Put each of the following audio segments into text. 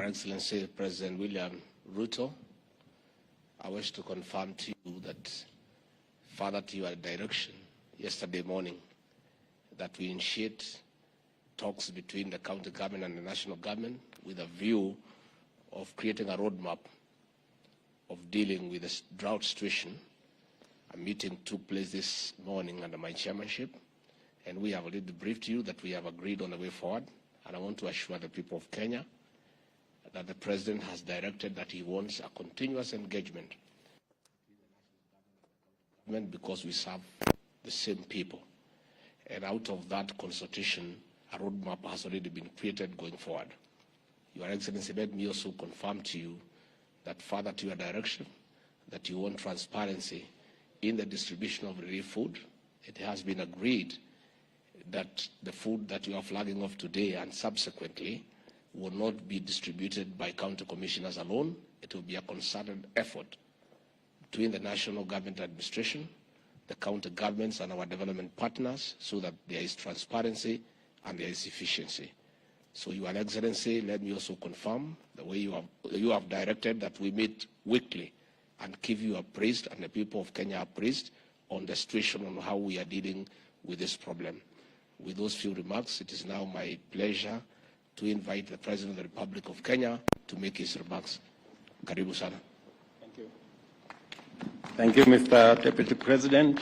Her Excellency President William Ruto, I wish to confirm to you that, further to your direction yesterday morning, that we initiate talks between the county government and the national government with a view of creating a roadmap of dealing with the drought situation. A meeting took place this morning under my chairmanship, and we have already briefed you that we have agreed on the way forward. And I want to assure the people of Kenya that the President has directed that he wants a continuous engagement because we serve the same people. And out of that consultation, a roadmap has already been created going forward. Your Excellency, let me also confirm to you that, further to your direction, that you want transparency in the distribution of relief food. It has been agreed that the food that you are flagging off today and subsequently will not be distributed by county commissioners alone. It will be a concerted effort between the national government administration, the county governments, and our development partners, so that there is transparency and there is efficiency. So, Your Excellency, let me also confirm the way you have directed that we meet weekly and give you appraised, and the people of Kenya appraised on the situation on how we are dealing with this problem. With those few remarks, it is now my pleasure to invite the President of the Republic of Kenya to make his remarks. Karibu sana. Thank you. Thank you, Mr. Deputy President.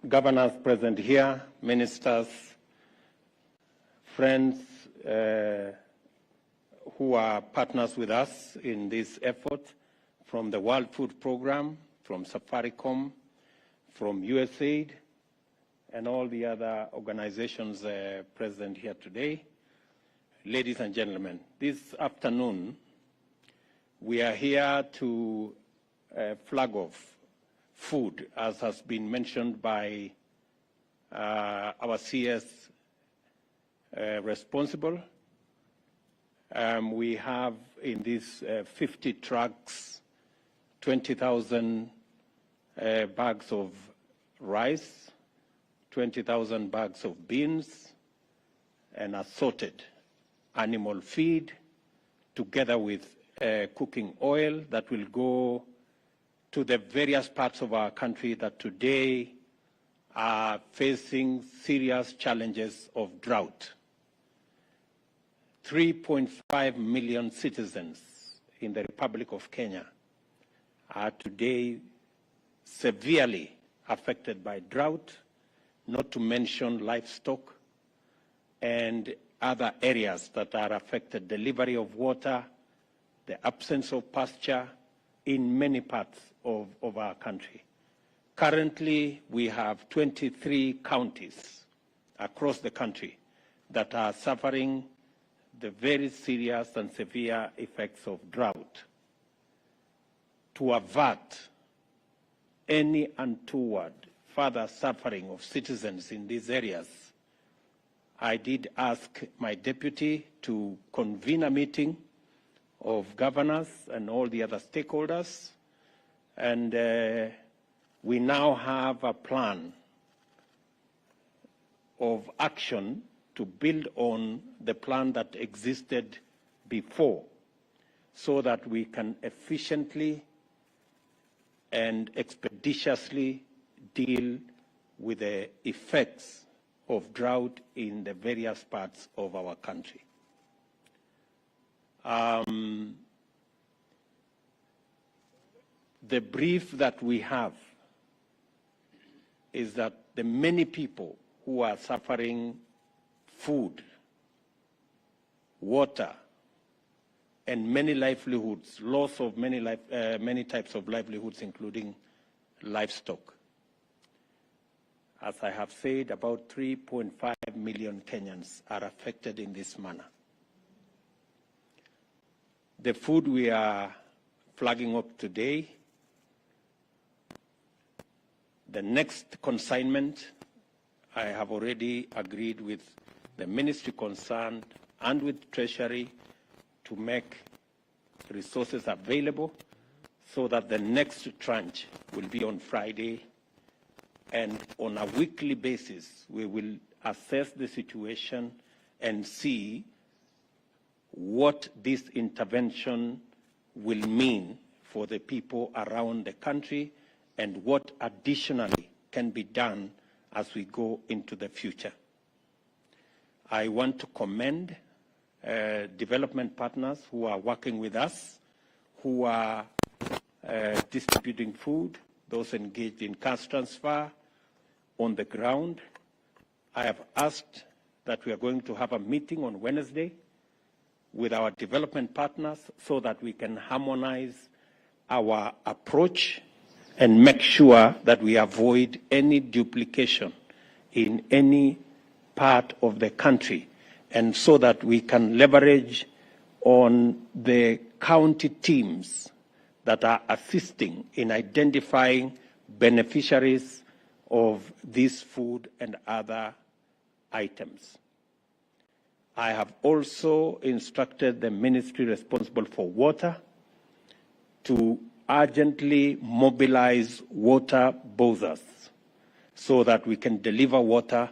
Governors present here, ministers, friends who are partners with us in this effort, from the World Food Program, from Safaricom, from USAID, and all the other organizations present here today. Ladies and gentlemen, this afternoon, we are here to flag off food, as has been mentioned by our CS responsible. We have in these 50 trucks, 20,000 bags of rice, 20,000 bags of beans, and assorted animal feed, together with cooking oil that will go to the various parts of our country that today are facing serious challenges of drought. 3.5 million citizens in the Republic of Kenya are today severely affected by drought, not to mention livestock and other areas that are affected, delivery of water, the absence of pasture in many parts of our country. Currently, we have 23 counties across the country that are suffering the very serious and severe effects of drought. To avert any untoward further suffering of citizens in these areas, I did ask my deputy to convene a meeting of governors and all the other stakeholders, and we now have a plan of action to build on the plan that existed before, so that we can efficiently and expeditiously deal with the effects of drought in the various parts of our country. The brief that we have is that the many people who are suffering food, water, and many livelihoods, loss of many types of livelihoods, including livestock. As I have said, about 3.5 million Kenyans are affected in this manner. The food we are flagging up today, the next consignment, I have already agreed with the ministry concerned and with Treasury to make resources available so that the next tranche will be on Friday, and on a weekly basis we will assess the situation and see what this intervention will mean for the people around the country and what additionally can be done as we go into the future. I want to commend development partners who are working with us, who are distributing food, those engaged in cash transfer on the ground. I have asked that we are going to have a meeting on Wednesday with our development partners so that we can harmonize our approach and make sure that we avoid any duplication in any part of the country, and so that we can leverage on the county teams that are assisting in identifying beneficiaries of this food and other items. I have also instructed the ministry responsible for water to urgently mobilize water bowsers so that we can deliver water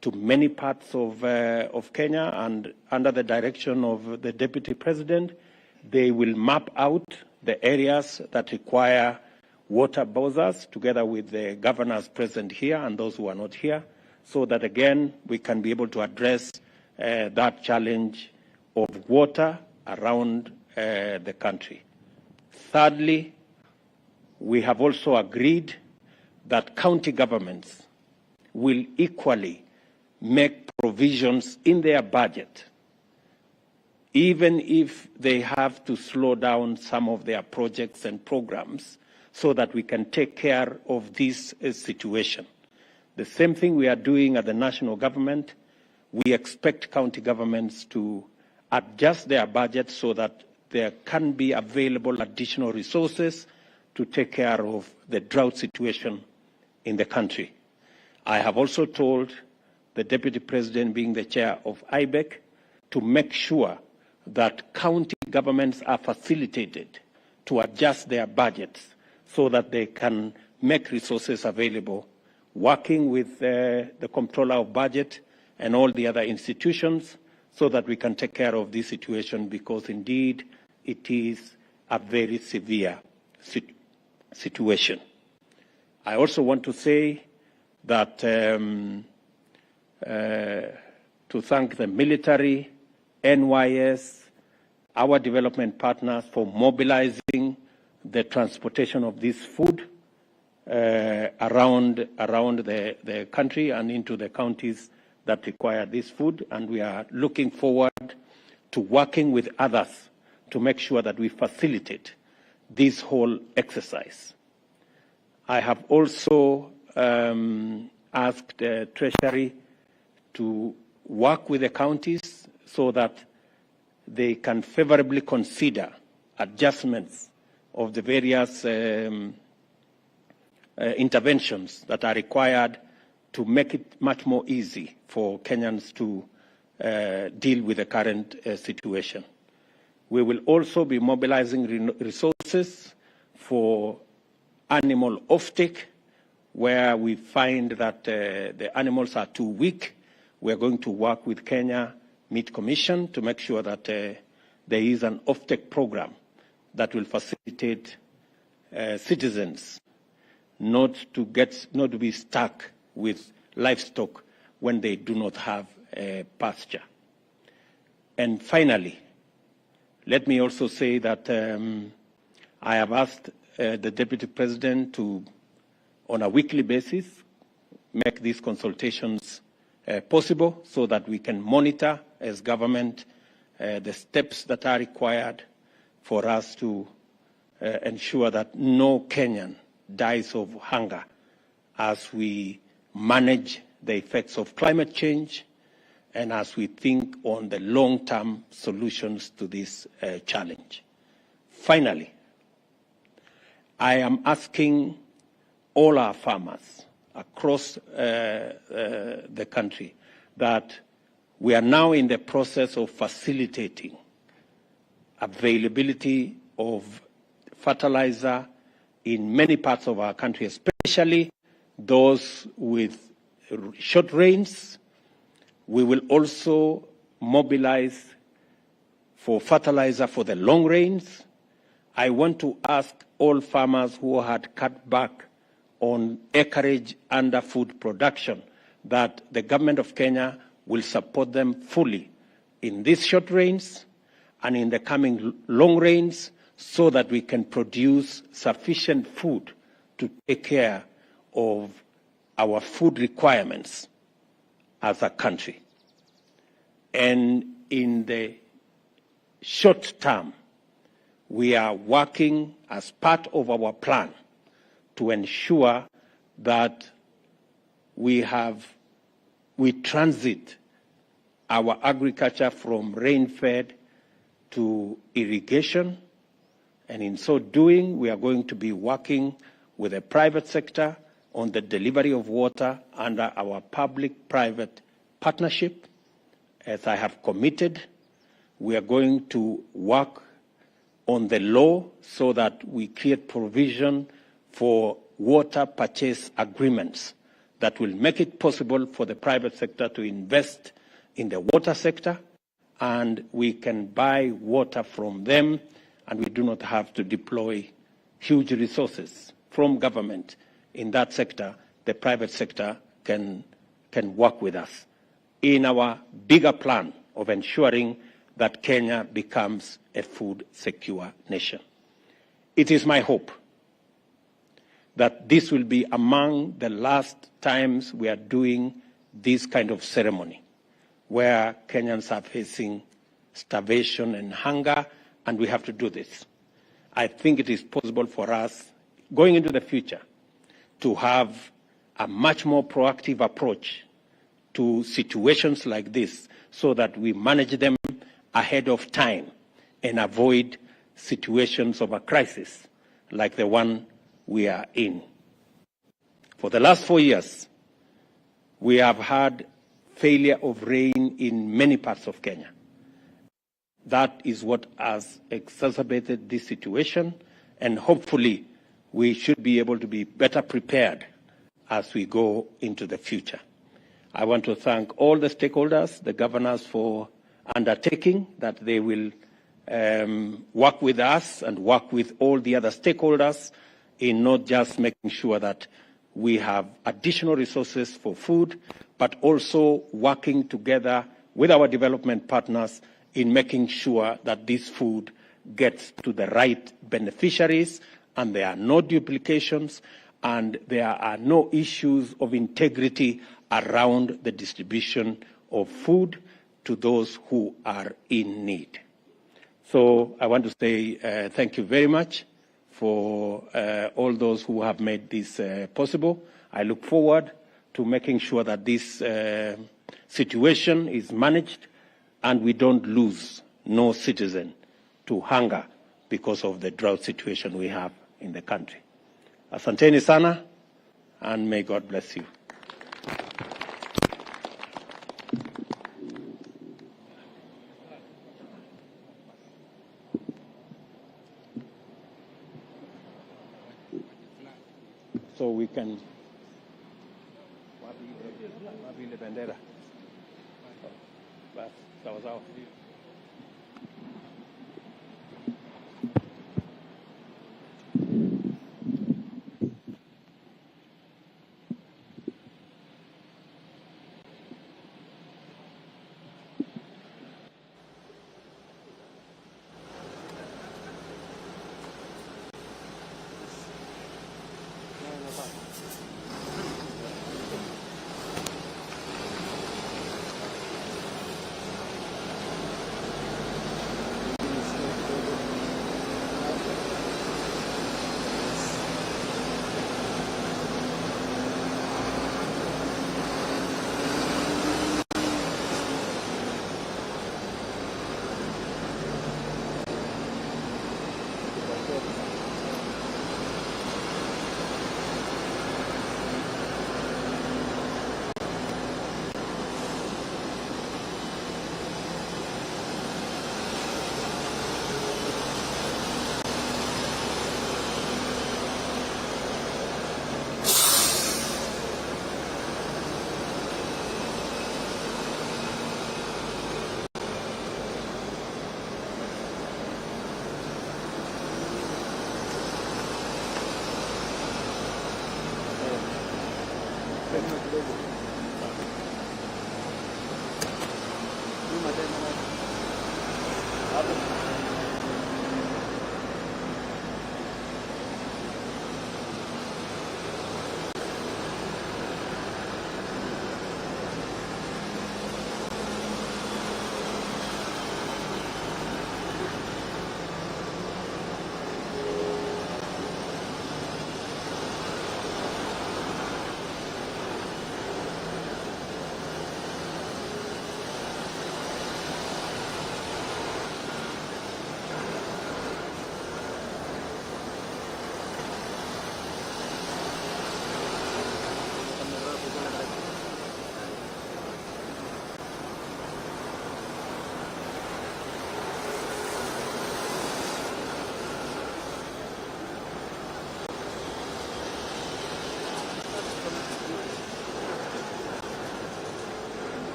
to many parts of Kenya, and under the direction of the Deputy President, they will map out the areas that require water bowsers together with the governors present here and those who are not here, so that again we can be able to address that challenge of water around the country. Thirdly, we have also agreed that county governments will equally make provisions in their budget, even if they have to slow down some of their projects and programs, so that we can take care of this situation. The same thing we are doing at the national government. We expect county governments to adjust their budgets so that there can be available additional resources to take care of the drought situation in the country. I have also told the Deputy President, being the chair of IBEC, to make sure that county governments are facilitated to adjust their budgets so that they can make resources available, working with the Comptroller of Budget and all the other institutions, so that we can take care of this situation, because indeed it is a very severe situation. I also want to say that to thank the military, NYS, our development partners for mobilizing the transportation of this food around the country and into the counties that require this food, and we are looking forward to working with others to make sure that we facilitate this whole exercise. I have also asked the Treasury to work with the counties so that they can favorably consider adjustments of the various interventions that are required to make it much more easy for Kenyans to deal with the current situation. We will also be mobilizing resources for animal offtake, where we find that the animals are too weak. We are going to work with Kenya Meat Commission to make sure that there is an offtake program that will facilitate citizens not to be stuck with livestock when they do not have pasture. And finally, let me also say that I have asked the Deputy President to, on a weekly basis, make these consultations possible so that we can monitor as government the steps that are required for us to ensure that no Kenyan dies of hunger as we manage the effects of climate change and as we think on the long-term solutions to this challenge. Finally, I am asking all our farmers across the country that we are now in the process of facilitating availability of fertilizer in many parts of our country, especially those with short rains. We will also mobilize for fertilizer for the long rains. I want to ask all farmers who had cut back on acreage under food production that the government of Kenya will support them fully in these short rains and in the coming long rains so that we can produce sufficient food to take care of our food requirements as a country. And in the short term, we are working as part of our plan to ensure that we transit our agriculture from rain-fed to irrigation. And in so doing, we are going to be working with the private sector on the delivery of water under our public-private partnership. As I have committed, we are going to work on the law so that we create provision for water purchase agreements that will make it possible for the private sector to invest in the water sector, and we can buy water from them, and we do not have to deploy huge resources from government in that sector. The private sector can work with us in our bigger plan of ensuring that Kenya becomes a food-secure nation. It is my hope that this will be among the last times we are doing this kind of ceremony, where Kenyans are facing starvation and hunger, and we have to do this. I think it is possible for us, going into the future, to have a much more proactive approach to situations like this so that we manage them ahead of time and avoid situations of a crisis like the one we are in. For the last 4 years, we have had failure of rain in many parts of Kenya. That is what has exacerbated this situation, and hopefully we should be able to be better prepared as we go into the future. I want to thank all the stakeholders, the governors, for undertaking that they will work with us and work with all the other stakeholders in not just making sure that we have additional resources for food, but also working together with our development partners in making sure that this food gets to the right beneficiaries and there are no duplications and there are no issues of integrity around the distribution of food to those who are in need. So I want to say thank you very much for all those who have made this possible. I look forward to making sure that this situation is managed and we don't lose no citizen to hunger because of the drought situation we have in the country. Asanteni sana, and may God bless you. So we can.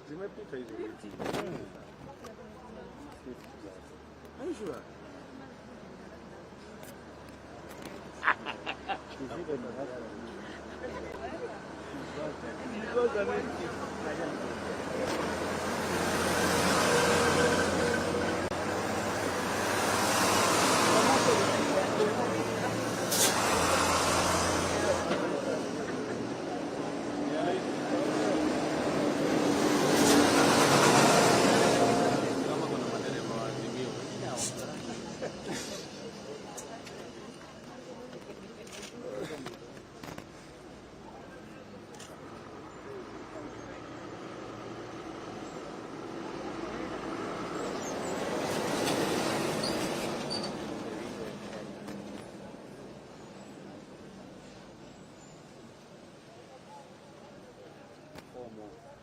Zimepita hizo wiki. Aisha. more.